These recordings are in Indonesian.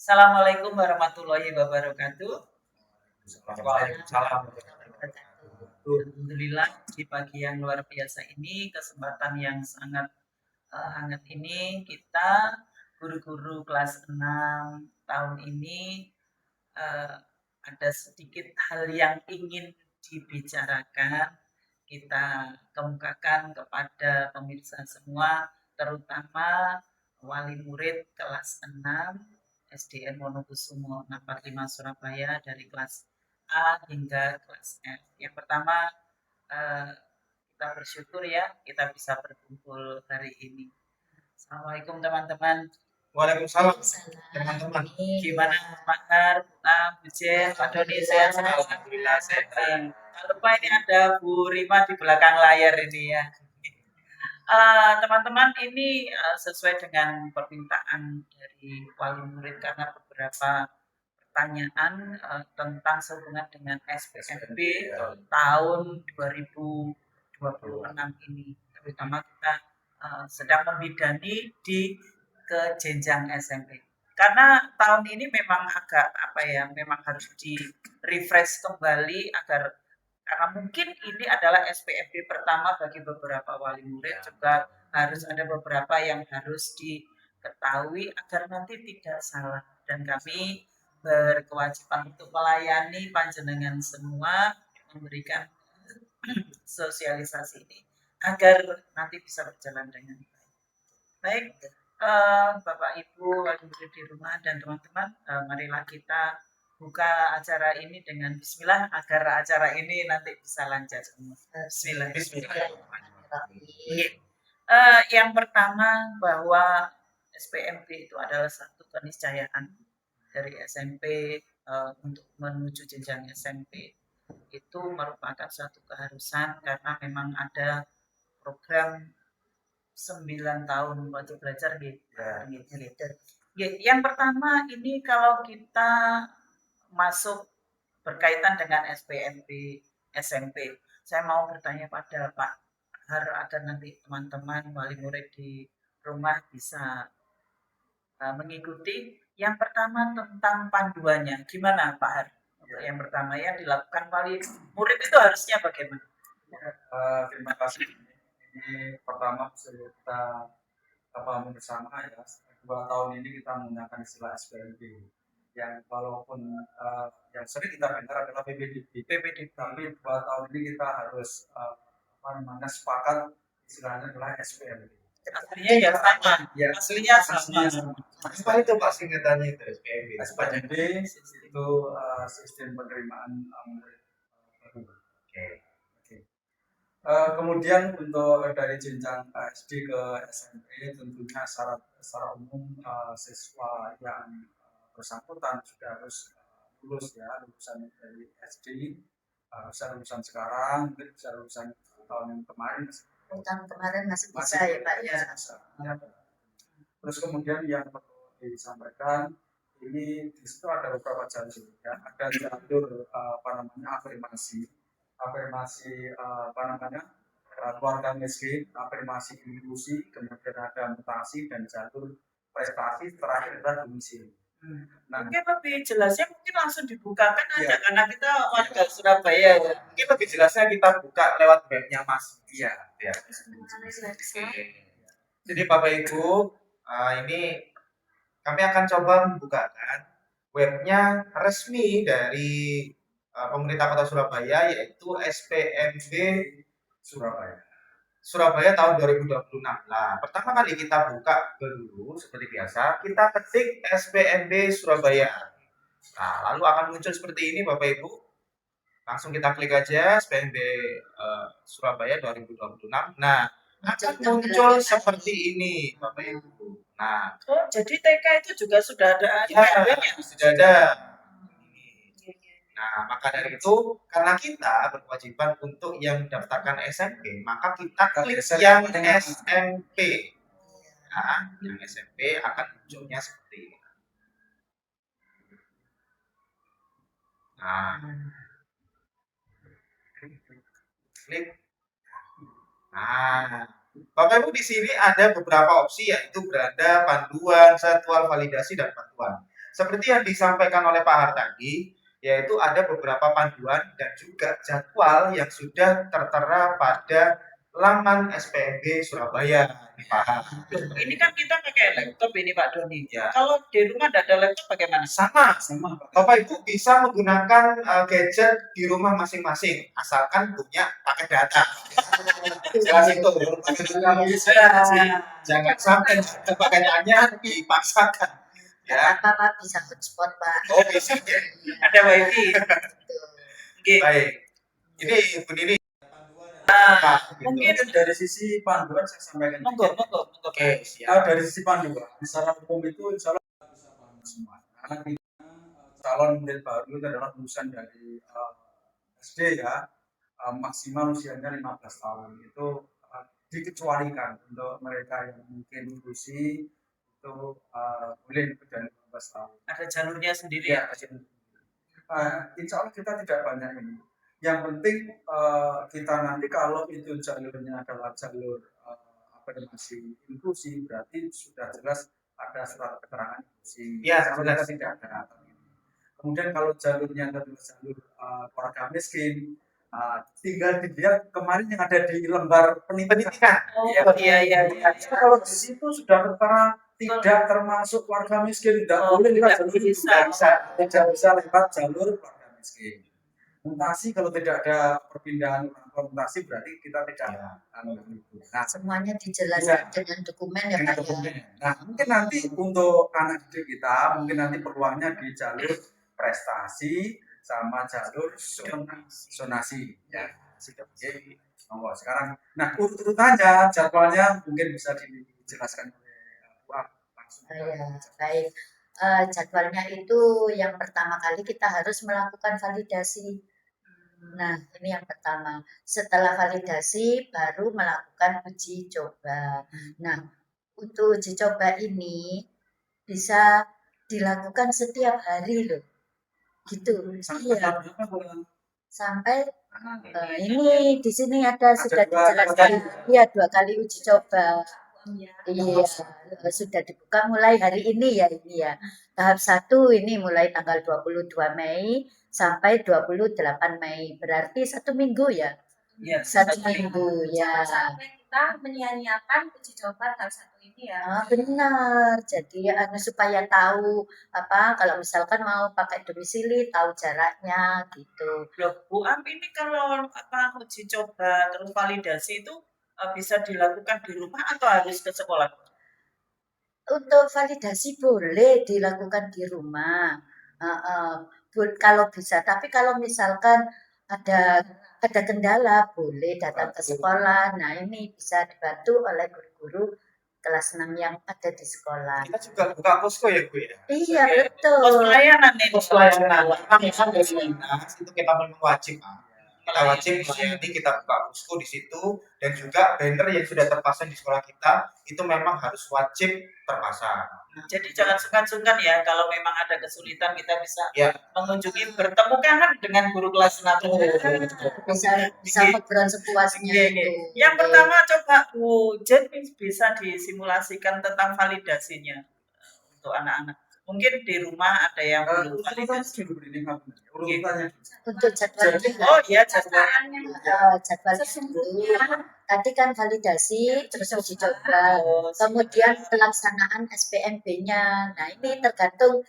Assalamualaikum warahmatullahi wabarakatuh. Waalaikumsalam. Alhamdulillah di pagi yang luar biasa ini, kesempatan yang sangat hangat ini, kita guru-guru kelas 6 tahun ini uh, ada sedikit hal yang ingin dibicarakan, kita kemukakan kepada pemirsa semua, terutama wali murid kelas 6 SDN Wonokusumo 645 Surabaya dari kelas A hingga kelas F. Yang pertama, kita bersyukur ya kita bisa berkumpul hari ini. Assalamualaikum teman-teman. Waalaikumsalam teman-teman. Gimana Pak Har, Bu Jen, Pak Doni, sehat semua? Alhamdulillah sehat. Tak lupa ini ada Bu Rima di belakang layar ini ya. Teman-teman, ini sesuai dengan permintaan dari wali murid karena beberapa pertanyaan tentang sehubungan dengan SPMB tahun 2026 ini. Terutama kita sedang membidani di ke jenjang SMP. Karena tahun ini memang agak memang harus di refresh kembali agar karena mungkin ini adalah SPMB pertama bagi beberapa wali murid, juga harus ada beberapa yang harus diketahui agar nanti tidak salah. Dan kami berkewajiban untuk melayani panjenengan semua, memberikan sosialisasi ini agar nanti bisa berjalan dengan baik. Baik, Bapak Ibu wali murid di rumah dan teman-teman, marilah kita buka acara ini dengan bismillah agar acara ini nanti bisa lancar semua. Bismillah. Yang pertama bahwa SPMB itu adalah satu keniscayaan dari SMP untuk menuju jenjang SMP. Itu merupakan suatu keharusan karena memang ada program 9 tahun wajib belajar gitu. Yang pertama ini kalau kita masuk berkaitan dengan SPMB SMP, saya mau bertanya pada Pak Har agar nanti teman-teman wali murid di rumah bisa mengikuti. Yang pertama tentang panduannya, gimana Pak Har? Yang pertama yang dilakukan wali murid itu harusnya bagaimana? Terima kasih. Ini pertama kita pahami bersama ya. 2 tahun ini kita menggunakan istilah SPMB. Yang walaupun yang sering kita dengar adalah PPDB, tapi 2 tahun ini kita harus sepakat istilahnya adalah SPMB. Aslinya ya sama. Ya. Aslinya sama. Apa itu Pak singkatannya itu SPMB? SPMB itu sistem penerimaan murid baru. Kemudian untuk dari jenjang SD ke SMP tentunya secara umum siswa yang bersangkutan sudah harus lulus ya, lulusan dari SD, bisa lulusan sekarang, mungkin bisa lulusan tahun yang kemarin. Tahun kemarin masih bisa ya Pak ya. Terus kemudian yang perlu disampaikan ini di situ ada beberapa jalur ya, ada jalur afirmasi keluarga miskin, afirmasi inklusi, kemudian ada mutasi dan jalur prestasi, terakhir adalah domisili. Nah, mungkin lebih jelasnya mungkin langsung dibukakan aja karena kita warga Surabaya ya. Mungkin lebih jelasnya kita buka lewat webnya Mas. Iya. Jadi Bapak Ibu, ini kami akan coba membukakan webnya resmi dari pemerintah Kota Surabaya, yaitu SPMB Surabaya tahun 2026. Nah, pertama kali kita buka dulu seperti biasa, kita ketik SPMB Surabaya. Nah, lalu akan muncul seperti ini Bapak Ibu. Langsung kita klik aja SPMB Surabaya 2026. Nah, akan muncul seperti ini Bapak Ibu. Nah, jadi TK itu juga sudah ada SPMB-nya? Sudah ada. Nah, maka dari itu, karena kita berkewajiban untuk yang mendaftarkan SMP, maka kita klik yang SMP. Nah, yang SMP akan munculnya seperti ini. Nah, klik. Nah, Bapak Ibu di sini ada beberapa opsi, yaitu berada panduan, jadwal validasi dan bantuan. seperti yang disampaikan oleh Pak Har tadi, yaitu ada beberapa panduan dan juga jadwal yang sudah tertera pada laman SPMB Surabaya, Pak Har. Ini kan kita pakai laptop ini Pak Doni. Ya. Kalau di rumah tidak ada laptop bagaimana? Sama, Bapak Ibu bisa menggunakan gadget di rumah masing-masing, asalkan punya paket data. Jelas itu, jangan sampai pakaiannya dipaksakan. Ya, Apa bisa hotspot Pak? oh bisa. Ada wifi. Oke. Baik, ini Bu Nini. Mungkin dari sisi panduan saya sampaikan. monggo. Oke, siap. Dari sisi panduan, secara umum itu insya Allah kita bisa paham semua. Karena kita calon murid baru itu adalah lulusan dari SD ya, maksimal usianya 15 tahun. Itu dikecualikan untuk mereka yang mungkin usia itu boleh lebih dari 15 tahun. ada jalurnya sendiri ya. Insya Allah kita tidak banyak ini. Yang penting kita nanti kalau itu jalurnya adalah jalur akademisi inklusi, berarti sudah jelas ada surat keterangan inklusi. Ya, jelas tidak ada. Kemudian kalau jalurnya adalah jalur keluarga miskin, tinggal dilihat kemarin yang ada di lembar pendidikan. Iya. Kalau di situ sudah tertera tidak termasuk keluarga miskin, tidak boleh lewat jalur itu. Tidak bisa lewat jalur keluarga miskin. Mutasi kalau tidak ada perpindahan orang tua mutasi berarti kita tidak itu. Nah, Semuanya dijelaskan dengan dokumen ya Pak ya. Nah, mungkin nanti untuk anak didik kita, mungkin nanti peluangnya di jalur prestasi sama jalur zonasi ya. Oke, monggo sekarang. Nah, urutannya jadwalnya mungkin bisa dijelaskan oleh Wah langsung. Ya, baik. Jadwalnya itu yang pertama kali kita harus melakukan validasi. Nah, ini yang pertama. Setelah validasi baru melakukan uji coba. Nah, untuk uji coba ini bisa dilakukan setiap hari loh. Gitu. Iya. Sampai ini di sini ada sudah dijelaskan. Iya, 2 kali uji coba. Iya, sudah dibuka mulai hari ini ya ini ya. Tahap 1 ini mulai tanggal 22 Mei sampai 28 Mei. Berarti 1 minggu ya? Iya, 1 minggu ya. Sampai kita menyia-nyiakan uji coba tahap 1 ini ya. Benar. Jadi supaya tahu kalau misalkan mau pakai domisili tahu jaraknya gitu. Loh, Bu Am ini kalau uji coba terus validasi itu bisa dilakukan di rumah atau harus ke sekolah? Untuk validasi boleh dilakukan di rumah, kalau bisa. Tapi kalau misalkan ada kendala, boleh datang ke sekolah. Nah, ini bisa dibantu oleh guru-guru kelas 6 yang ada di sekolah. Kita juga buka posko ya Bu ya? Iya, Oke. betul. Pos pelayanan nih. Pos pelayanan. Karena memang dari dinas itu kita memang wajib. Kita wajib melayani, kita buka posko di situ, dan juga banner yang sudah terpasang di sekolah kita itu memang harus wajib terpasang. Jadi jangan sungkan-sungkan ya kalau memang ada kesulitan kita bisa Ya. mengunjungi bertemu kangen dengan guru kelas 6. Bisa ngobrol sepuasnya itu. Yang pertama coba Bu Jen bisa disimulasikan tentang validasinya untuk anak-anak. Mungkin di rumah ada yang belum validasi. Urutannya Untuk jadwalnya. Oh iya, Jadwalnya dulu. Tadi kan validasi, terus uji coba. Kemudian pelaksanaan SPMB-nya. Nah, ini tergantung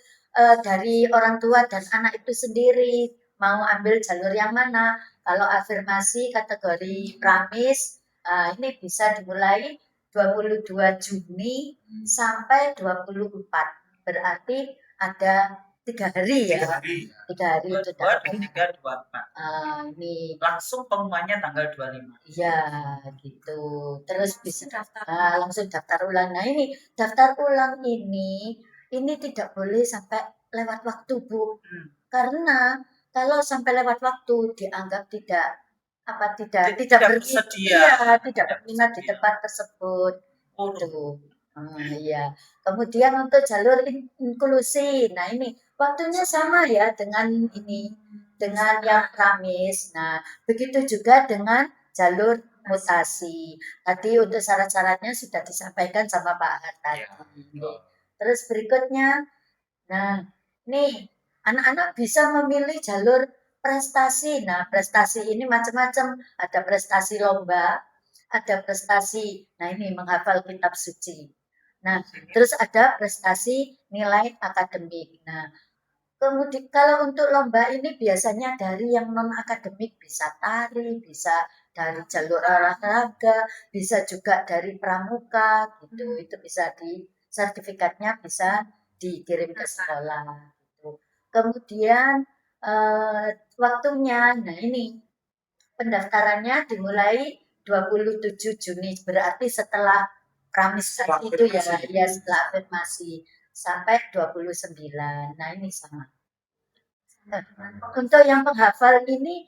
dari orang tua dan anak itu sendiri. Mau ambil jalur yang mana. Kalau afirmasi kategori pramis, ini bisa dimulai 22 Juni sampai 24. Berarti ada 3 hari ya. 3 hari itu dapat. 23, 24. Ini Langsung pengumumannya tanggal 25. iya gitu. Terus bisa langsung daftar ulang. Nah, ini daftar ulang ini tidak boleh sampai lewat waktu, Bu. Karena kalau sampai lewat waktu dianggap tidak bersedia. Tidak berminat di tempat tersebut. Oh, Tuh. Iya. Kemudian untuk jalur inklusi. Nah, ini waktunya sama ya dengan yang pramis. Nah, begitu juga dengan jalur mutasi. Tadi untuk syarat-syaratnya sudah disampaikan sama Pak Har tadi. Terus berikutnya, nah nih anak-anak bisa memilih jalur prestasi. Nah, prestasi ini macam-macam. Ada prestasi lomba, ada prestasi, nah ini menghafal kitab suci. Nah, terus ada prestasi nilai akademik. Nah, kemudian kalau untuk lomba ini biasanya dari yang non akademik, bisa tari, bisa dari jalur olahraga, bisa juga dari pramuka gitu. Itu bisa di sertifikatnya bisa dikirim ke sekolah gitu. Kemudian waktunya, nah ini pendaftarannya dimulai 27 Juni, berarti setelah Pramis itu ya, setelah afirmasi sampai 29. Nah, ini sama. Untuk yang penghafal ini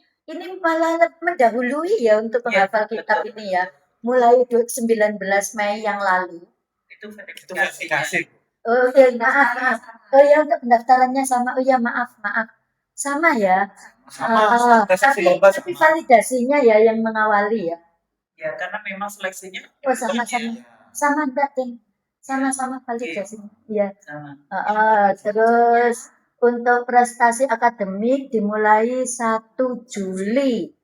malah mendahului ya untuk penghafal kitab ini ya. Mulai 19 Mei yang lalu. Itu Itu verifikasi. Oh iya, maaf. Oh ya, untuk pendaftarannya sama. Oh ya, maaf. Sama ya. Sama, Tapi validasinya ya yang mengawali ya. Ya, karena memang seleksinya Oh, sama enggak, Ting? Sama validasinya. Iya. sama. Terus untuk prestasi akademik dimulai 1 Juli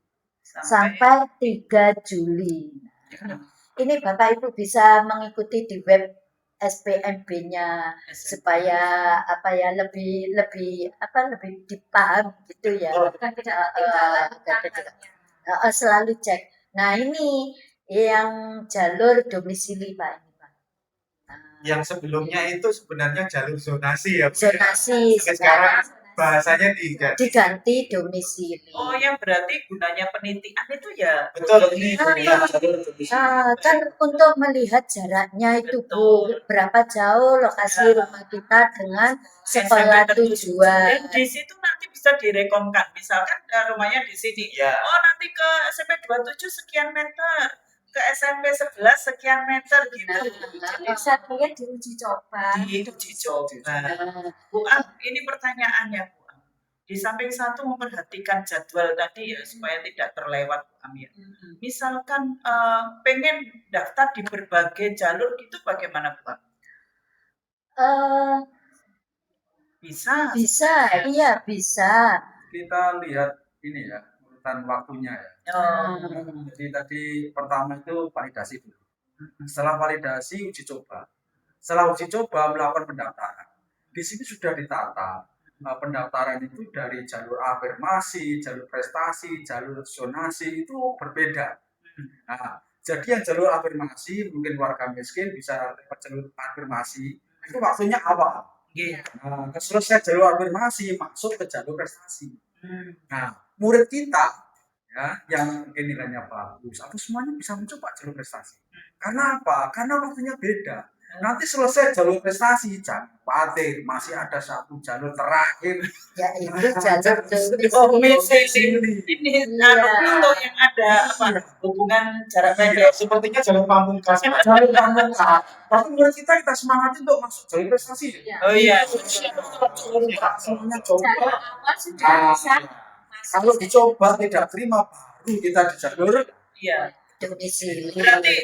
sampai 3 Juli. Ini Bapak Ibu bisa mengikuti di web SPMB-nya supaya lebih dipaham gitu ya. Selalu cek. Nah, ini yang jalur domisili Pak. Yang sebelumnya itu sebenarnya jalur zonasi ya. Zonasi Sekarang bahasanya diganti domisili. Oh, yang berarti gunanya penitian itu ya. Betul, ini kan untuk melihat jaraknya itu Bu, berapa jauh lokasi rumah kita dengan sekolah tujuan. Dan di situ nanti bisa direkomkan. Misalkan rumahnya di sini. Ya. Oh, nanti ke SMP 27 sekian meter. Ke SMP 11 sekian meter gitu. Satunya diuji coba. Diuji coba. Bu Am, ini pertanyaannya Bu Am. Di samping satu memperhatikan jadwal tadi ya supaya tidak terlewat Bu Am ya. Misalkan pengen daftar di berbagai jalur gitu bagaimana Bu Am? Bisa. Iya bisa. Kita lihat ini ya, urutan waktunya ya. Jadi tadi pertama itu validasi dulu. Setelah validasi uji coba. Setelah uji coba melakukan pendaftaran. Di sini sudah ditata pendaftaran itu dari jalur afirmasi, jalur prestasi, jalur zonasi itu berbeda. Nah, jadi yang jalur afirmasi mungkin warga miskin bisa lewat jalur afirmasi itu waktunya awal. Nah, selesai jalur afirmasi masuk ke jalur prestasi. Nah, murid kita ya, yang mungkin nilainya bagus, atau semuanya bisa mencoba jalur prestasi. Karena apa? Karena waktunya beda. Nanti selesai jalur prestasi, jangan khawatir, masih ada satu jalur terakhir. Ya itu jalur domisili. Ini untuk yang ada hubungan jarak pendek. Sepertinya jalur pamungkas. Jalur pamungkas. Tapi murid kita semangat untuk masuk jalur prestasi. Oh iya. Semuanya coba. Kalau dicoba tidak terima baru kita di jalur domisili.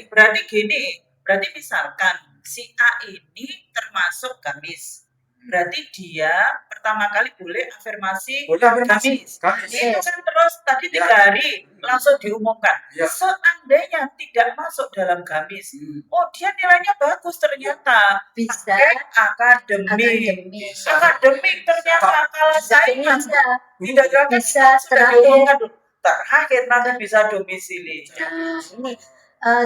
Berarti gini, berarti misalkan si A ini termasuk gamis. Berarti dia pertama kali boleh afirmasi gamis. Itu kan terus tadi 3 hari langsung diumumkan. Seandainya tidak masuk dalam gamis, oh dia nilainya bagus ternyata. Bisa akademik ternyata kalah saingan. Tidak bisa terakhir nanti bisa domisili. Ini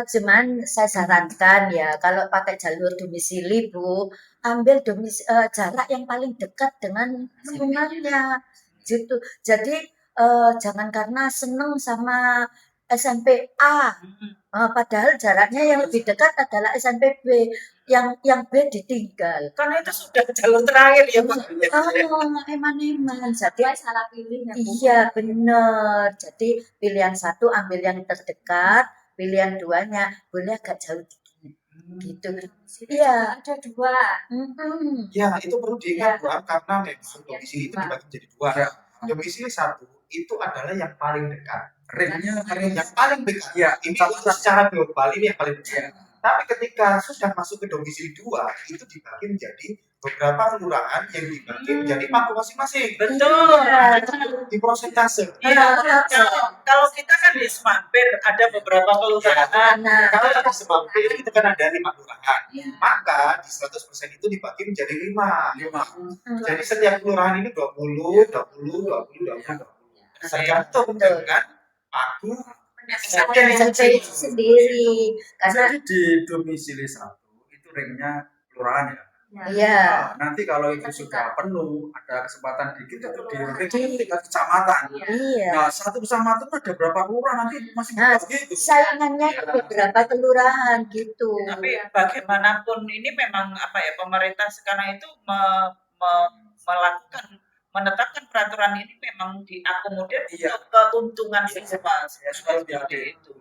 cuman saya sarankan ya kalau pakai jalur domisili Bu, ambil jarak yang paling dekat dengan lingkungannya gitu. Jadi jangan karena seneng sama SMP A, padahal jaraknya yang lebih dekat adalah SMP B, yang B ditinggal. Karena itu sudah jalur terakhir ya Pak. Eman-eman. Jadi salah pilih ya Bu. iya benar. Jadi pilihan 1 ambil yang terdekat, pilihan 2-nya boleh agak jauh dikit. Gitu. Iya. Ada 2. Ya, itu perlu diingat Bu Am, karena memang domisili itu dibagi jadi 2. Domisili 1 itu adalah yang paling dekat. Remnya Yang paling dekat. Ya, ini secara global ini yang paling dekat. Tapi ketika sudah masuk ke domisili 2 itu dibagi menjadi beberapa kelurahan yang dibagi menjadi paku masing-masing Betul. di prosentase. Iya, kalau kita kan di Semampir ada beberapa kelurahan. Nah, Kalau di Semampir itu kan ada 5 kelurahan, Iya. maka di 100% itu dibagi menjadi 5. Hmm. Jadi setiap kelurahan ini 20, 20, 20, 20, 20. Tergantung dengan paku SMP itu sendiri karena Jadi di domisili 1 itu ringnya kelurahan ya. iya Nah, nanti kalau itu sudah penuh, ada kesempatan dikit itu di ring tingkat kecamatan. iya Nah, satu kecamatan ada berapa kelurahan nanti masih Nah, begitu. saingannya ke beberapa kelurahan gitu. Tapi bagaimanapun ini memang apa ya, pemerintah sekarang itu menetapkan peraturan ini memang diakomodir Iya. untuk keuntungan siswa Supaya lebih seperti adil. itu.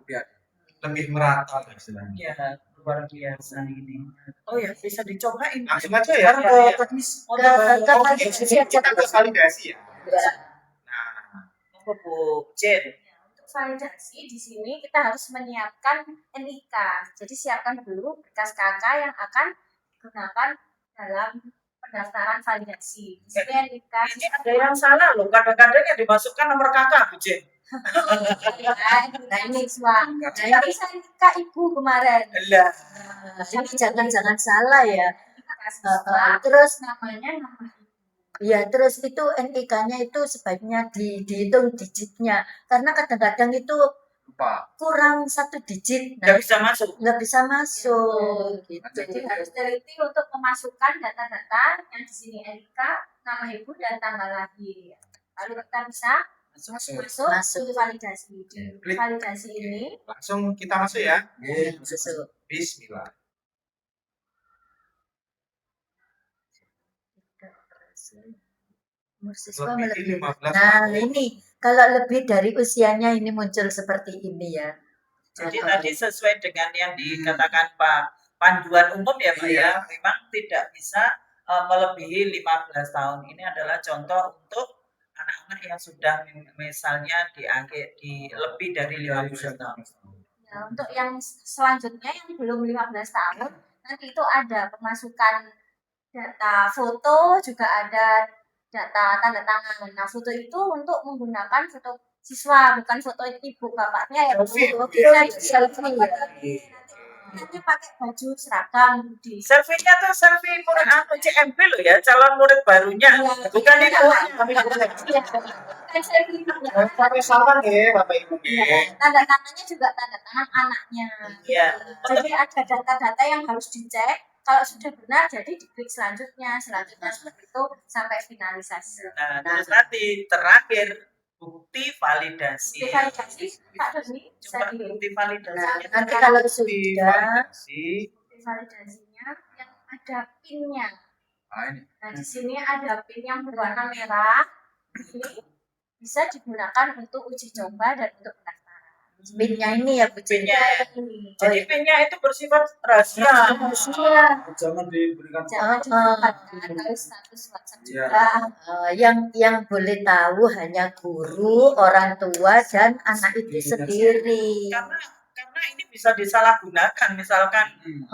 lebih merata istilahnya. Ya, luar biasa ini. Oh ya, bisa dicobain. Langsung aja ya. Sekarang ke teknis. Oh, Kita ke validasi ya. Ya. Nah, Bu Jen. Untuk validasi di sini kita harus menyiapkan NIK. Jadi siapkan dulu berkas KK yang akan digunakan dalam pendaftaran validasi. Di sini NIK. Ini ada yang salah loh. Kadang-kadang yang dimasukkan nomor kakak, Bu Jen. Nah ini siswa. Nah ini saya NIK ibu kemarin. Lah, Ini jangan salah ya. NIK siswa. Terus Namanya nama ibu. ya terus itu NIK-nya itu sebaiknya dihitung digitnya karena kadang-kadang itu Lupa. kurang 1 digit. nggak Nah, bisa masuk. nggak bisa masuk gitu. Jadi harus teliti untuk memasukkan data-data yang di sini NIK, nama ibu dan tanggal lahir. Lalu kita bisa masuk Masuk. untuk validasi. Di Klik. validasi ini langsung kita masuk ya. Masuk. Bismillah. Umur siswa Lebih melebihi. 15 Nah, tahun. ini kalau lebih dari usianya ini muncul seperti ini ya. Jadi tadi sesuai dengan yang dikatakan Pak panduan umum ya Pak ya, memang tidak bisa melebihi 15 tahun. Ini adalah contoh untuk anak-anak yang sudah misalnya di lebih dari 15 tahun. ya, untuk yang selanjutnya yang belum 15 tahun nanti itu ada pemasukan data foto, juga ada data tanda tangan. Nah foto itu untuk menggunakan foto siswa, bukan foto ibu bapaknya ya. Selfie. Nanti pakai baju seragam di Selfie-nya tuh selfie murid CMP loh ya, calon murid barunya, bukan itu. kan selfie-nya. Pakai saran ya, Bapak Ibu. Tanda tangannya juga tanda tangan anaknya. Ya, Jadi ada data-data yang harus dicek. Kalau sudah benar, jadi diklik selanjutnya seperti itu sampai finalisasi. nah, terus nanti terakhir bukti validasi. Bukti validasi, Pak Doni bisa Coba di bukti Nah, validasinya. nanti kalau Di sudah validasi. bukti validasinya yang ada PIN-nya. Nah, ini. Nah, di sini ada PIN yang berwarna merah. Ini bisa digunakan untuk uji coba dan untuk pendaftaran. PIN-nya ini ya Bu Cin. PIN-nya. Ini Jadi PIN-nya itu bersifat rahasia. Jangan diberikan. jangan dimanfaatkan kalau status WhatsApp Iya. juga. Yang boleh tahu hanya guru, orang tua, dan anak itu sendiri. Karena ini bisa disalahgunakan, misalkan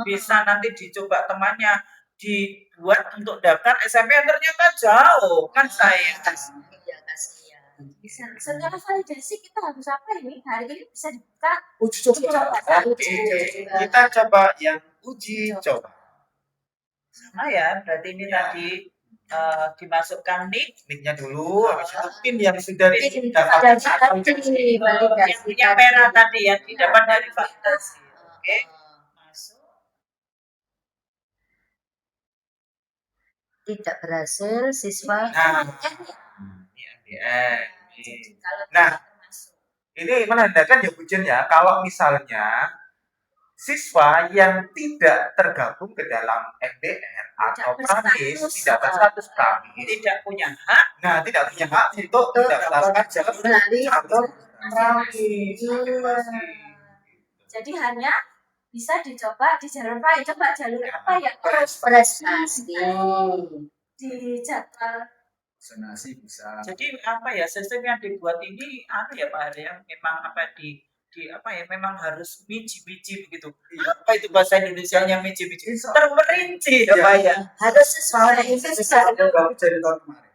bisa nanti dicoba temannya dibuat untuk daftar SMP yang ternyata jauh kan saya. Ya, kasihan. Bisa. Setelah validasi kita harus apa ini? Hari ini bisa dibuka Uji coba. Oke, kita coba yang uji coba. Sama ya, berarti ini tadi dimasukkan nik Nicknya dulu, habis itu PIN yang sudah PIN didapatkan dan saat validasi. yang merah tadi yang didapat dari validasi. Oke, masuk. Tidak berhasil, siswa. Nah, ini MDM. Jadi kalau Nah, tidak termasuk. ini menandakan ya Bu Jen ya, kalau misalnya siswa yang tidak tergabung ke dalam MDR atau pramis, tidak berstatus pramis, Tidak punya hak. nah tidak punya hak untuk mendaftarkan jalur Melalui jalur pramis. Jadi hanya bisa dicoba di jalur apa ya? Coba jalur apa ya? prestasi. Di jadwal Zonasi bisa. Jadi apa ya sistem yang dibuat ini apa ya Pak Arya? Memang apa apa ya, memang harus miji-miji begitu. Apa itu bahasa Indonesianya miji-miji? Terperinci ya, Iya. Pak ya. Harus sesuai Misalnya kalau dari tahun kemarin,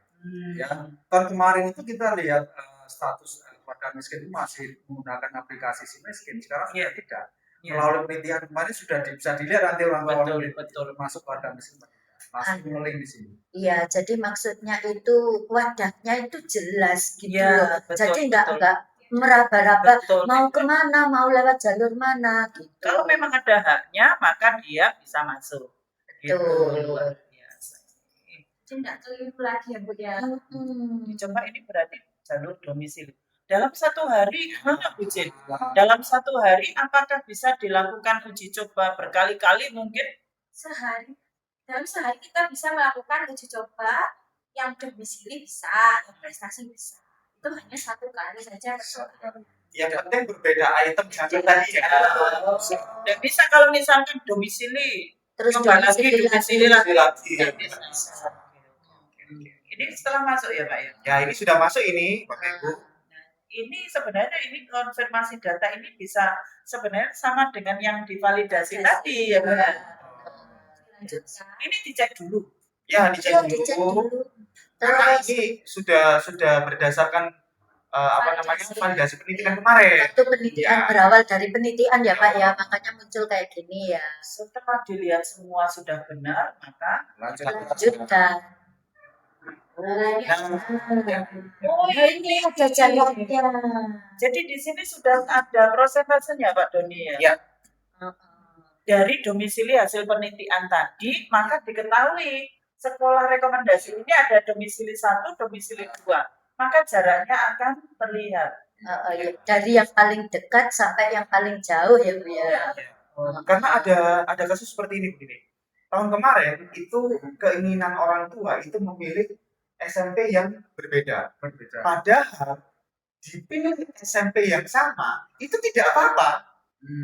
ya Hmm. tahun kemarin itu kita lihat status warga miskin itu masih menggunakan aplikasi si miskin. Sekarang sudah tidak. Iya. Melalui penelitian kemarin sudah bisa dilihat nanti orang-orang Betul. masuk warga miskin langsung ngeling di sini. Iya, jadi maksudnya itu wadahnya itu jelas gitu Iya, loh. betul, Jadi betul. enggak meraba-raba Betul. mau kemana, mau lewat jalur mana gitu. Kalau memang ada haknya, maka dia bisa masuk. Gitu, Betul. luar biasa. Jadi nggak keliru lagi ya Bu ya. Coba ini berarti jalur domisili. Dalam satu hari, gimana Bu Jen? Dalam satu hari, apakah bisa dilakukan uji coba berkali-kali mungkin? Dalam sehari kita bisa melakukan uji coba yang domisili bisa, yang prestasi bisa. Itu hanya 1 kali saja. Yang penting berbeda item jangan tadi ya. Dan bisa kalau misalkan domisili, Terus coba lagi domisili lagi. Lagi. Ya, bisa. Ini setelah masuk ya Pak ya? Ya ini sudah masuk ini Bapak Ibu. Ini sebenarnya ini konfirmasi data ini bisa sebenarnya sama dengan yang divalidasi tadi ya Pak. Lanjutkan. Ini dicek dulu. Ya dicek Iya, dicek dulu. dulu. Karena Terus ini sudah berdasarkan apa namanya validasi penelitian kemarin. itu penelitian berawal dari penelitian ya Pak ya, makanya muncul kayak gini ya. Setelah dilihat semua sudah benar, maka Lanjutkan. oh ini ada jalurnya. jadi di sini sudah ada prosentasenya Pak Doni ya. Ya. Dari domisili hasil penelitian tadi, maka diketahui sekolah rekomendasi ini ada domisili 1, domisili 2. Maka jaraknya akan terlihat. Ya, dari yang paling dekat sampai yang paling jauh ya Bu ya. Karena ada kasus seperti ini begini. Tahun kemarin itu keinginan orang tua itu memilih SMP yang berbeda. Padahal dipilih SMP yang sama itu tidak apa-apa.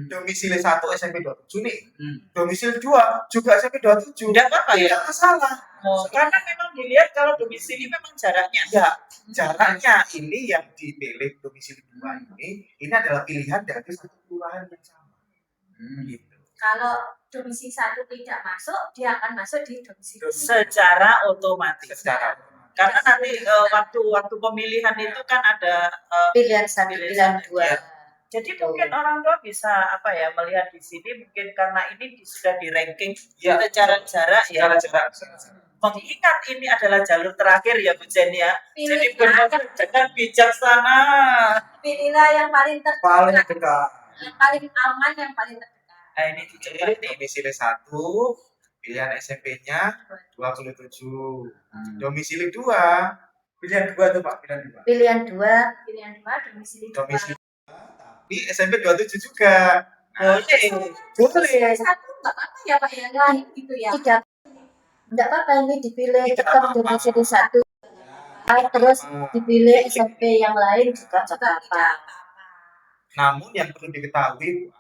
Domisili 1 SMP 27 nih. Domisili 2 juga SMP 27. Tidak apa-apa ya. Tidak masalah. Karena memang dilihat kalau domisili memang jaraknya. Ya, jaraknya ini yang dipilih domisili 2 ini adalah pilihan dari satu kelurahan yang sama. Gitu. Kalau domisili 1 tidak masuk, dia akan masuk di domisili 2. Secara otomatis. Secara Karena nanti waktu pemilihan itu kan ada Pilihan 1, pilihan 2. Ya. Jadi mungkin orang tua bisa melihat di sini mungkin karena ini sudah di ranking Ya. secara jarak ya. secara jarak. Mengingat ini adalah jalur terakhir ya Bu Jen ya. Jadi Pilihlah, benar dengan bijaksana. pilihlah yang paling terdekat, Paling dekat. yang paling aman, yang paling terdekat. Nah ini dicoba nih. Domisili 1 pilihan SMP-nya 27. Domisili 2 Pilihan 2 tuh Pak, pilihan 2. Pilihan 2 Pilihan 2 domisili 2. domisili tapi SMP 27 juga. Boleh. Satu nggak apa-apa ya Pak ya, lain gitu ya. tidak apa-apa ini dipilih Tidak tetap apa-apa. domisili 1. Terus dipilih SMP yang lain juga Juga tidak apa. tidak Namun yang perlu diketahui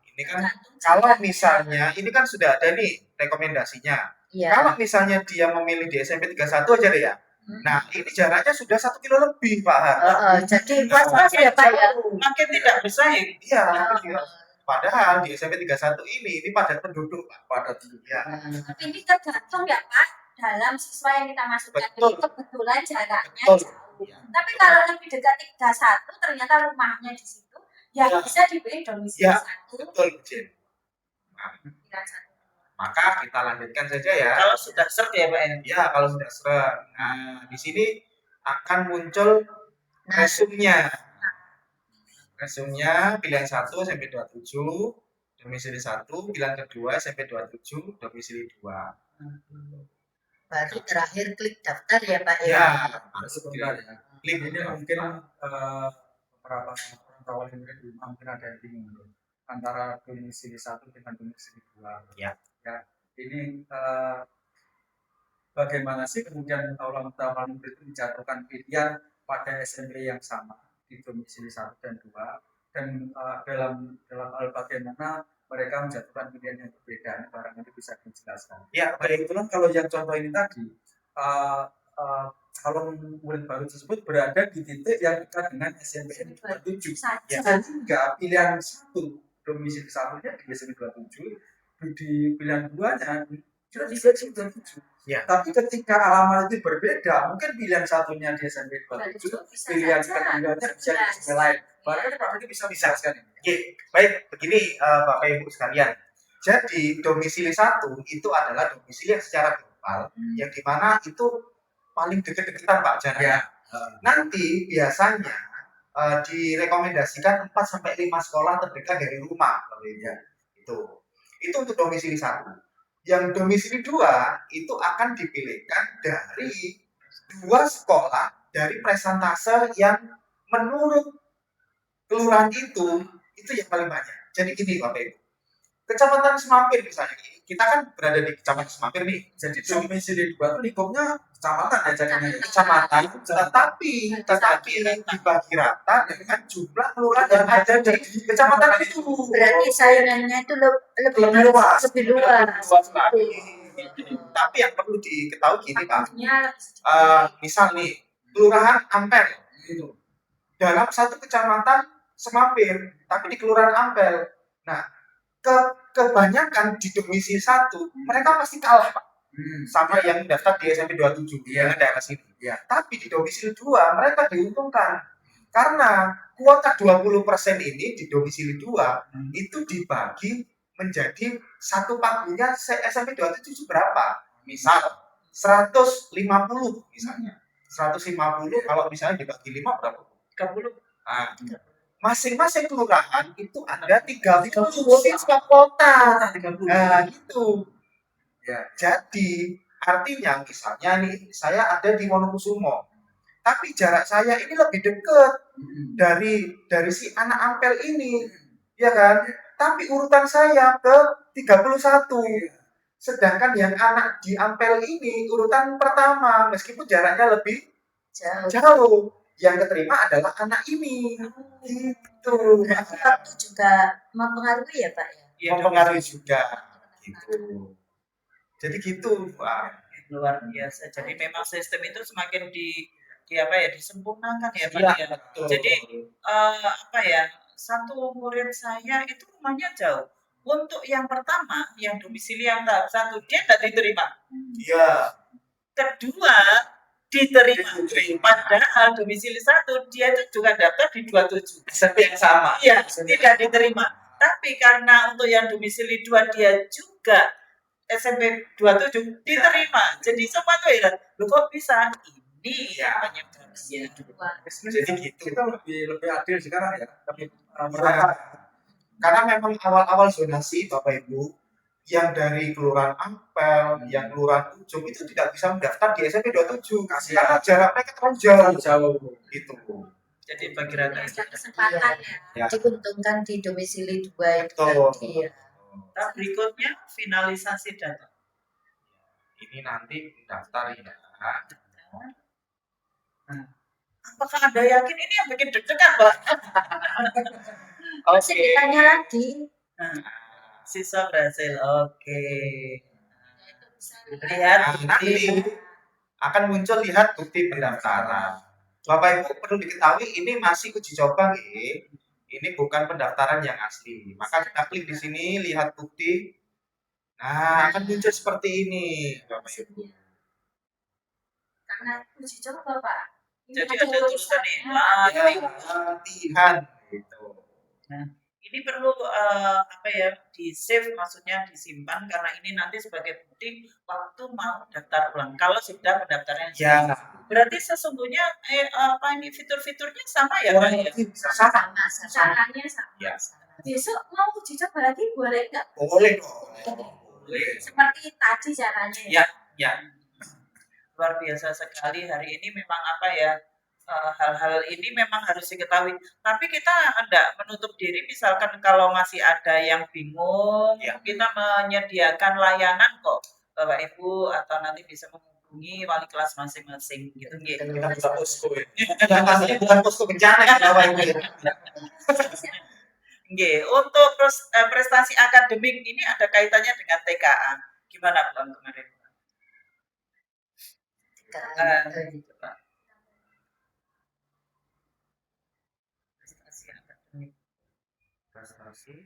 ini kan kalau misalnya ini kan sudah ada nih rekomendasinya. Iya. Kalau misalnya dia memilih di SMP 31 aja deh ya. Nah, ini jaraknya sudah 1 kilo lebih, Pak Har. Jadi pas-pas ya Pak ya. Makin tidak bersaing. Iya, padahal di SMP 31 ini padat penduduk, Pak. Padat penduduk. Ya. Tapi ini tergantung ya Pak, dalam siswa yang kita masukkan Betul. ini kebetulan jaraknya Betul. jauh. Tapi kalau lebih dekat 31 ternyata rumahnya di situ, ya Ya. bisa dipilih domisili Ya. 1, Betul, Jen. Nah, pilihan 1. maka kita lanjutkan saja ya. Kalau sudah seret ya Pak ya. Ya, kalau sudah seret. Nah, di sini akan muncul resumnya. Resumnya pilihan 1 SMP 27, domisili 1, pilihan kedua SMP 27, domisili 2. Baru terakhir klik daftar ya Pak ya. Ya, Harus sebentar ya. klik Ini mungkin beberapa orang tua yang mungkin ada yang bingung antara domisili 1 dengan domisili 2. Ya. Ini bagaimana sih kemudian orang tua murid itu menjatuhkan pilihan pada SMP yang sama di domisili 1 dan 2 dan dalam hal bagaimana mereka menjatuhkan pilihan yang berbeda, barangkali bisa dijelaskan. Ya, baik. Kebetulan kalau yang contoh ini tadi calon murid baru tersebut berada di titik yang dekat dengan SNPN 27. Saja. Sehingga pilihan satu, domisili satunya di SMP 27, di pilihan duanya sudah di SMP 27. Ya. Tapi ketika alamat itu berbeda, mungkin pilihan satunya di SMP 27, pilihan ketiganya bisa di SMP lain. Bahkan Pak Freddy bisa menjelaskan ini. Oke, baik begini Bapak Ibu sekalian. Jadi domisili 1 itu adalah domisili yang secara global, yang dimana itu paling dekat-dekatan Pak jaraknya. Nanti biasanya direkomendasikan 4 sampai 5 sekolah terdekat dari rumah, Bapak Ibu. Itu untuk domisili 1. Yang domisili 2 itu akan dipilihkan dari 2 sekolah dari presentase yang menurut kelurahan itu yang paling banyak. Jadi gini Bapak Ibu, Kecamatan Semampir misalnya, kita kan berada di Kecamatan Semampir nih. Jadi domisili 2 itu lingkupnya kecamatan ya jadinya. Kecamatan, tetapi dibagi rata dengan jumlah kelurahan yang ada di kecamatan itu. Berarti saingannya itu lebih luas. Lebih luas. Tapi yang perlu diketahui gini Pak, Nya misal nih kelurahan Ampel itu dalam satu kecamatan Semampir, tapi di kelurahan Ampel. Nah, kebanyakan di domisili 1 mereka pasti kalah Pak sama yang daftar di SMP 27 yang daerah sini. Ya. Tapi di domisili 2 mereka diuntungkan karena kuota 20% ini di domisili 2 itu dibagi menjadi satu pagunya SMP 27 berapa? Misal 150 misalnya. 150 kalau misalnya dibagi 5 berapa? 30. Nah, masing-masing kelurahan itu ada 30 siswa kota. Nah, gitu. Ya, jadi artinya misalnya nih saya ada di Wonokusumo, tapi jarak saya ini lebih dekat dari si anak Ampel ini, ya kan? Tapi urutan saya ke 31. Sedangkan yang anak di Ampel ini urutan pertama, meskipun jaraknya lebih jauh. Yang keterima adalah anak ini. Gitu. Waktu juga mempengaruhi ya Pak ya? Mempengaruhi juga. Gitu. Jadi gitu, Pak. Luar biasa. Jadi memang sistem itu semakin disempurnakan ya Pak ya. Betul. Jadi satu murid saya itu rumahnya jauh. Untuk yang pertama, yang domisili yang tahap 1 dia tidak diterima. Iya. Kedua diterima. Padahal domisili 1 dia itu juga daftar di 27 SMP yang sama. Iya, tidak diterima. Tapi karena untuk yang domisili 2 dia juga SMP 27 diterima. Jadi semua tuh heran, loh kok bisa? Ini namanya domisili 2. Jadi gitu. Kita lebih adil sekarang ya. Lebih Karena memang awal-awal zonasi Bapak Ibu yang dari kelurahan Ampel, yang kelurahan Ujung itu tidak bisa mendaftar di SMP 27 karena jarak mereka terlalu jauh. Gitu. Jadi bagi rata kesempatan ya. Diuntungkan di domisili 2 itu Betul. tadi ya. Nah, berikutnya finalisasi data. Ini nanti daftar ya. Apakah Anda yakin ini yang bikin deg-degan, Pak? Masih ditanya lagi. Siswa berhasil. Oke. Lihat Nanti akan muncul lihat bukti pendaftaran. Bapak Ibu perlu diketahui ini masih uji coba nih. Ini bukan pendaftaran yang asli. Maka kita klik di sini lihat bukti. Nah, akan muncul seperti ini, Bapak Ibu. Karena uji coba Pak. Jadi ada tulisan nih, latihan gitu. Nah, ini perlu di save, maksudnya disimpan karena ini nanti sebagai bukti waktu mau daftar ulang. Kalau sudah pendaftaran Ya. Berarti sesungguhnya ini fitur-fiturnya sama ya Pak ya? Sama. Caranya sama. Ya. Besok mau uji coba lagi boleh nggak? Boleh dong. Boleh. Seperti tadi caranya ya. Ya. Luar biasa sekali hari ini memang hal-hal ini memang harus diketahui. Tapi kita tidak menutup diri, misalkan kalau masih ada yang bingung, kita menyediakan layanan kok, Bapak Ibu, atau nanti bisa menghubungi wali kelas masing-masing. Gitu, Kita buka posko ya. Yang bukan posko bencana ya, Bapak Ibu. Untuk prestasi akademik ini ada kaitannya dengan TKA. Gimana Bang kemarin? Coba. Prestasi akademik. Prestasi.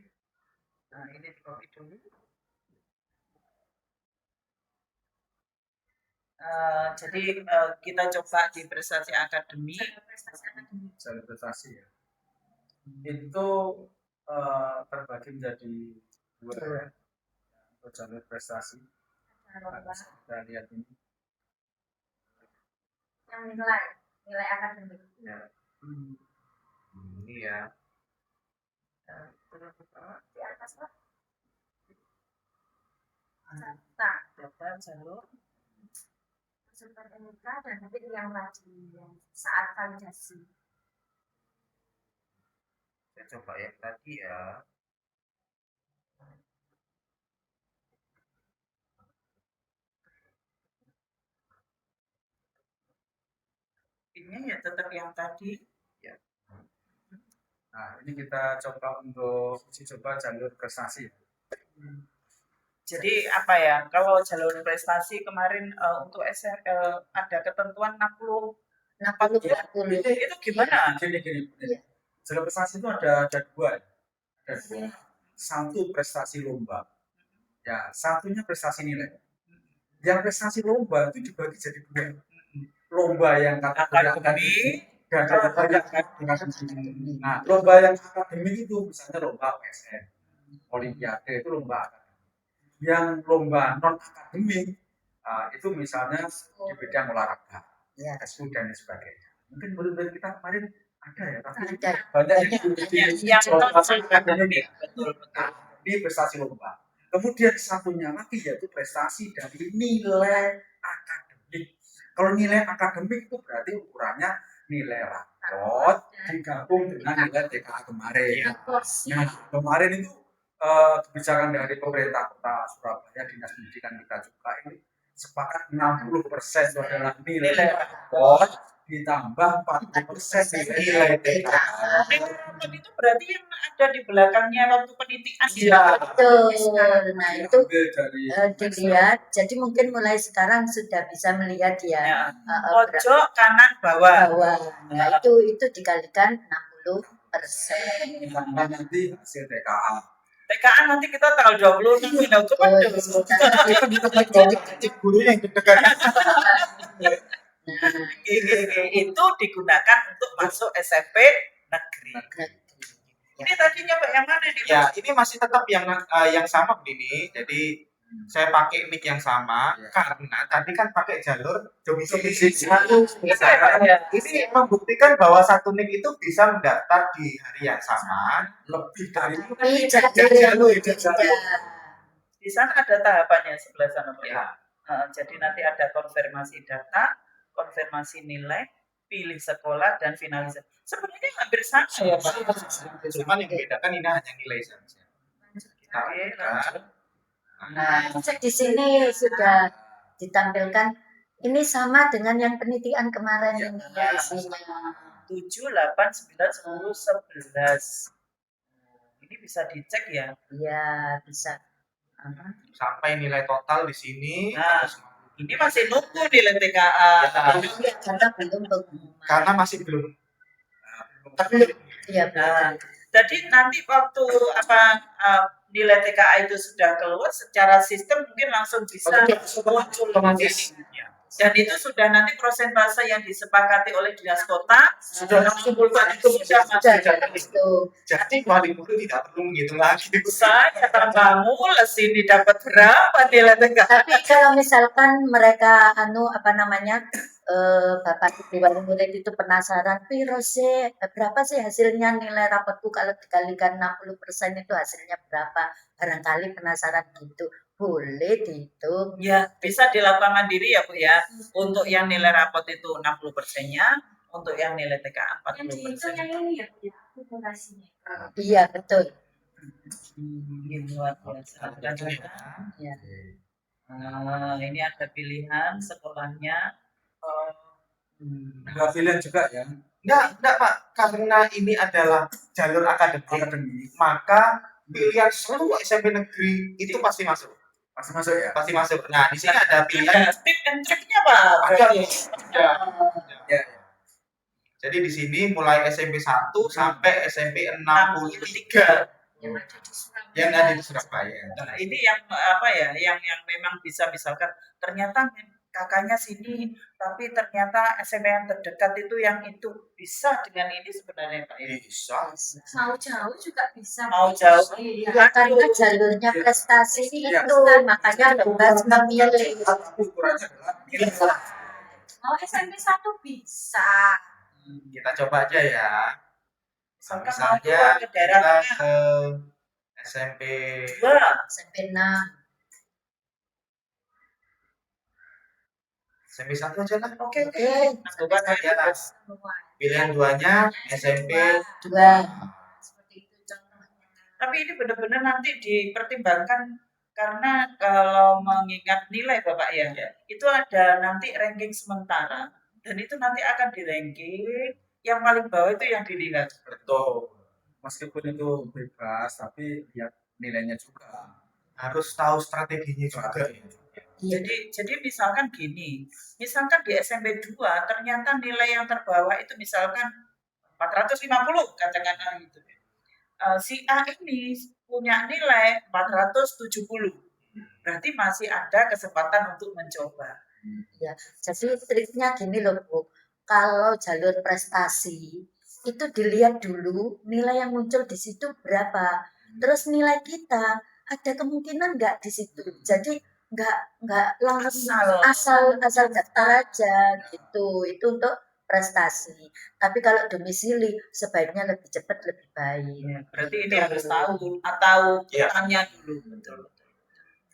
Nah, ini di copy dulu. Jadi kita coba di prestasi akademik. jalur prestasi ya. Itu terbagi menjadi dua ya. Untuk jalur prestasi. Kita lihat ini. Yang nilai akademik. Ya. Ini ya. Di atas Pak. Nah, data jalur Masukkan NIK dan nanti yang tadi yang saat validasi. Saya coba yang tadi ya. ini ya tetap yang tadi. Nah, ini kita coba untuk uji coba jalur prestasi. Jadi apa ya? Kalau jalur prestasi kemarin untuk ada ketentuan 60 itu gimana? Gini. Iya. Jalur prestasi itu ada dua. Ada dua. Satu prestasi lomba. Ya, satunya prestasi nilai. Yang prestasi lomba itu dibagi jadi dua. Lomba yang kategori akademik dan lomba yang akademik. Nah, lomba yang akademik itu misalnya lomba PSN, Olimpiade itu lomba akademik. Yang lomba non akademik itu misalnya di bidang olahraga, ekskul dan sebagainya. Mungkin murid-murid kita kemarin ada ya, tapi banyak yang non akademik. Betul. Ini prestasi lomba. Kemudian satunya lagi yaitu prestasi dari nilai akademik. Kalau nilai akademik itu berarti ukurannya nilai rapot digabung dengan nilai TKA kemarin. Nah, kemarin itu kebijakan dari pemerintah Kota Surabaya, Dinas Pendidikan kita juga ini sepakat 60% itu adalah nilai rapot ditambah 40% nilai TKA. Itu berarti yang ada di belakangnya waktu penitian. Iya. Betul. Nah, itu dari dilihat. Jadi mungkin mulai sekarang sudah bisa melihat ya. Pojok kanan bawah. Nah, itu dikalikan 60%. Ditambah nanti hasil TKA. TKA nanti kita tanggal 26 Jadi Cik guru yang deg-degan. itu digunakan untuk masuk SMP negeri. Ini tadi nyoba yang mana nih? Ya, ini masih tetap yang sama begini. Jadi saya pakai mic yang sama karena tadi kan pakai jalur domisili. Ini membuktikan bahwa satu mic itu bisa mendaftar di hari yang sama lebih dari jalur. Di sana ada tahapannya sebelah sana Pak. Ya. Jadi nanti ada konfirmasi data, konfirmasi nilai, pilih sekolah dan finalisasi. Sebenarnya hampir sama ya Pak. Cuman yang membedakan ini hanya nilai saja. Oke, lanjut. Nah, di sini sudah ditampilkan ini sama dengan yang penelitian kemarin ini hasilnya. 7, 8, 9, 10, 11. Ini bisa dicek ya? Iya, bisa. Sampai nilai total di sini. Nah, ini masih nunggu nilai TKA. Karena belum pengumuman. Karena masih belum. Iya, Nah, jadi nanti waktu nilai TKA itu sudah keluar secara sistem mungkin langsung bisa muncul dan itu sudah nanti persentase yang disepakati oleh dinas kota Sudah langsung pulsa itu sudah itu. Jadi wali murid tidak perlu menghitung lagi. saya tambah mules ini dapat berapa nilai TKA. Tapi kalau misalkan mereka Bapak Ibu wali murid itu penasaran, berapa sih hasilnya nilai rapotku kalau dikalikan 60% itu hasilnya berapa? Barangkali penasaran gitu. Boleh dihitung. Ya, bisa dilakukan mandiri ya Bu ya. Untuk yang nilai rapot itu 60%-nya, untuk yang nilai TKA 40%. Yang dihitung yang ini ya Bu ya, akumulasinya. Iya, betul. Luar biasa. Ya. Ini ada pilihan sekolahnya. Ada pilihan juga ya. Enggak Pak, karena ini adalah jalur akademik, maka pilihan seluruh SMP negeri itu pasti masuk. Masih masuk ya? Pasti masuk. Nah, di sini ada pilihan. Ada tip and triknya Pak. Ada. Ya. Jadi di sini mulai SMP 1 sampai SMP 63 Yang ada di Surabaya. yang ada di Surabaya. Nah, ini yang apa ya, yang memang bisa misalkan ternyata kakaknya sini, tapi ternyata SMA yang terdekat itu yang itu bisa dengan ini sebenarnya Pak ya. Bisa. Mau jauh juga bisa. Mau jauh. Iya, karena jalurnya prestasi Iya. itu, makanya bebas memilih. Tapi ukurannya adalah nilai. Mau SMP 1 bisa. Kita coba aja ya. Misalkan mau Misalnya keluar ke daerah kita tengah, ke SMP wah, Sampai 6. SMP 1 aja lah. oke. Oke, Nah, coba Ya, Semua. pilihan 2-nya SMP 2. Seperti itu contohnya. Tapi ini benar-benar nanti dipertimbangkan karena kalau mengingat nilai Bapak ya, itu ada nanti ranking sementara dan itu nanti akan di-ranking yang paling bawah itu yang dilihat. betul. Meskipun itu bebas, tapi lihat nilainya juga. Harus tahu strateginya juga. Iya. Jadi misalkan gini, misalkan di SMP 2 ternyata nilai yang terbawah itu misalkan 450 katakanlah gitu. Si A ini punya nilai 470. Berarti masih ada kesempatan untuk mencoba. Jadi triknya gini loh Bu, kalau jalur prestasi itu dilihat dulu nilai yang muncul di situ berapa, terus nilai kita ada kemungkinan nggak di situ. Jadi nggak langsung asal daftar aja gitu. Itu untuk prestasi. Tapi kalau domisili sebaiknya lebih cepat lebih baik. Ya, berarti ini harus tahu atau Iya. tanya dulu. Betul.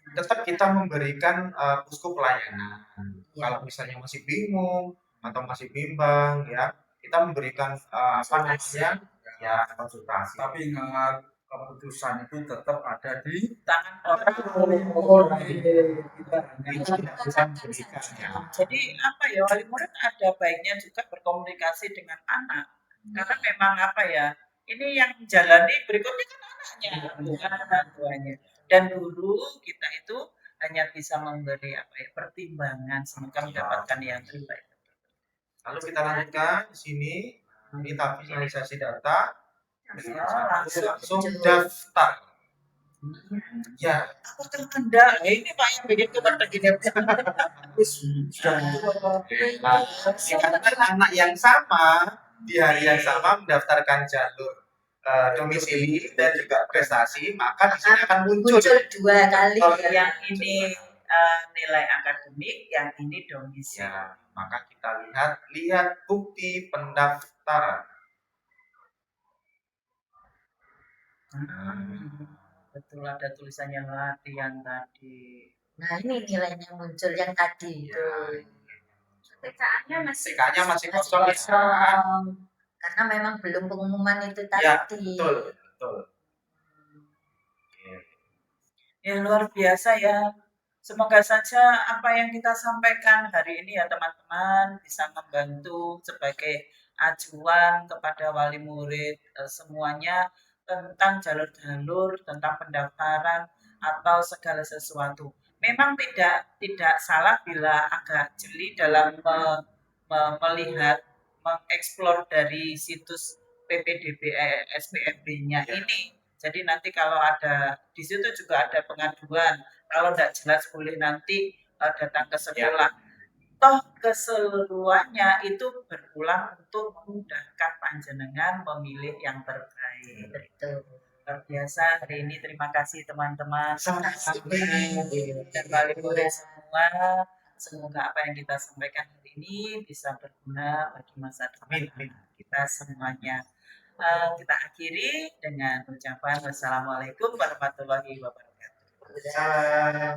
Tetap kita memberikan posko pelayanan. Ya. Kalau misalnya masih bingung atau masih bimbang ya, kita memberikan apa namanya? Ya, konsultasi. Tapi ingat, keputusan itu tetap ada di Tangan orang. kita hanya Itu tidak bisa memberikan ya. Jadi apa ya, wali murid ada baiknya juga berkomunikasi dengan anak. Karena memang apa ya, ini yang jalani berikutnya kan anaknya, bukan orang tuanya. Dan guru kita itu hanya bisa memberi apa ya, pertimbangan semoga mendapatkan yang terbaik. Lalu kita lanjutkan di sini kita visualisasi data, langsung daftar. Ya, Apakah Anda ini Pak yang bikin kepada gini? dikatakan anak yang sama di hari yang sama mendaftarkan jalur domisili dan juga prestasi, maka di sini akan muncul Muncul 2 kali. Yang ini nilai akademik, yang ini domisili. ya, maka kita lihat bukti pendaftaran. Betul ada tulisannya latihan tadi. Nah ini nilainya muncul yang tadi itu. TK-nya masih masih kosong ya. kosong. Karena memang belum pengumuman itu Ya, tadi. betul. Ya luar biasa ya. Semoga saja apa yang kita sampaikan hari ini ya teman-teman bisa membantu sebagai acuan kepada wali murid semuanya tentang jalur-jalur, tentang pendaftaran atau segala sesuatu. Memang tidak salah bila agak jeli dalam melihat, mengeksplor dari situs PPDB SPMB-nya ini. Jadi nanti kalau ada di situ juga ada pengaduan. Kalau tidak jelas boleh nanti datang ke sekolah. Toh keseluruhannya itu berpulang untuk memudahkan panjenengan memilih yang terbaik. Betul. Luar biasa hari ini. Terima kasih teman-teman dan wali murid semua. Semoga apa yang kita sampaikan hari ini bisa berguna bagi masa depan kita semuanya. Kita akhiri dengan ucapan wassalamualaikum warahmatullahi wabarakatuh. Salam.